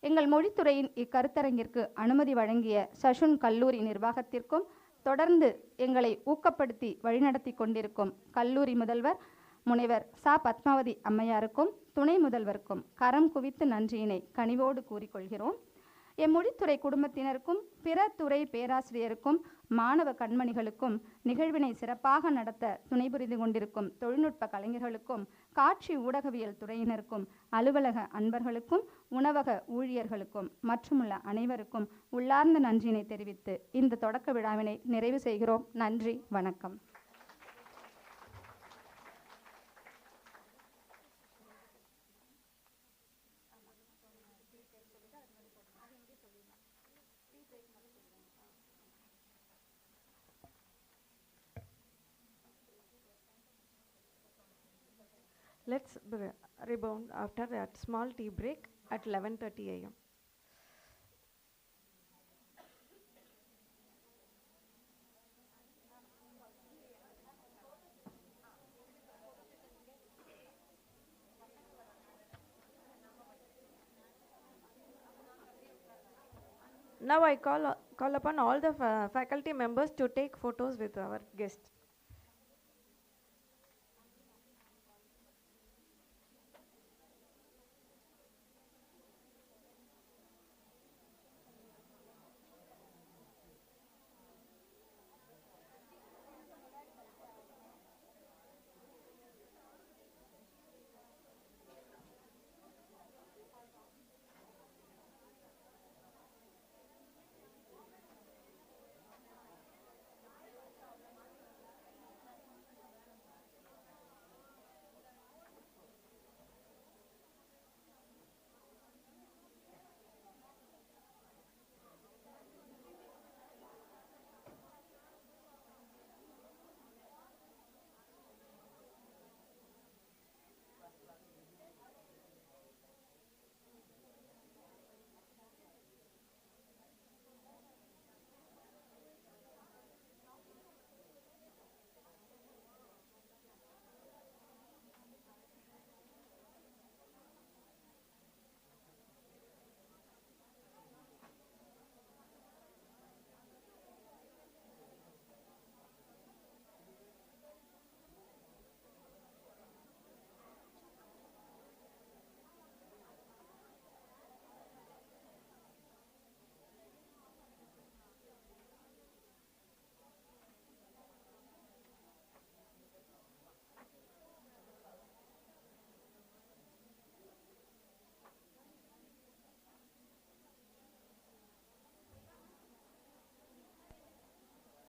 எங்கள் மொழித்துறையின் இக்கருத்தரங்கிற்கு அனுமதி வழங்கிய சசுன் கல்லூரி நிர்வாகத்திற்கும் தொடர்ந்து எங்களை ஊக்கப்படுத்தி வழிநடத்தி கொண்டிருக்கும் கல்லூரி முதல்வர் முனைவர் ச. பத்மாவதி அம்மையாருக்கும் துணை முதல்வருக்கும் கரம் குவித்து நன்றியினை கனிவோடு கூறிக்கொள்கிறோம். எம்மொழித்துறை குடும்பத்தினருக்கும் பிற துறை பேராசிரியருக்கும் மாணவ கண்மணிகளுக்கும் நிகழ்வினை சிறப்பாக நடத்த துணை புரிந்து கொண்டிருக்கும் தொழில்நுட்ப கலைஞர்களுக்கும் காட்சி ஊடகவியல் துறையினருக்கும் அலுவலக அன்பர்களுக்கும் உணவக ஊழியர்களுக்கும் மற்றுமுள்ள அனைவருக்கும் உள்ளார்ந்த நன்றியினை தெரிவித்து இந்த தொடக்க விழாவினை நிறைவு செய்கிறோம். நன்றி, வணக்கம். Let's rebound after that small tea break at 11:30 a.m. Now I call upon all the faculty members to take photos with our guest.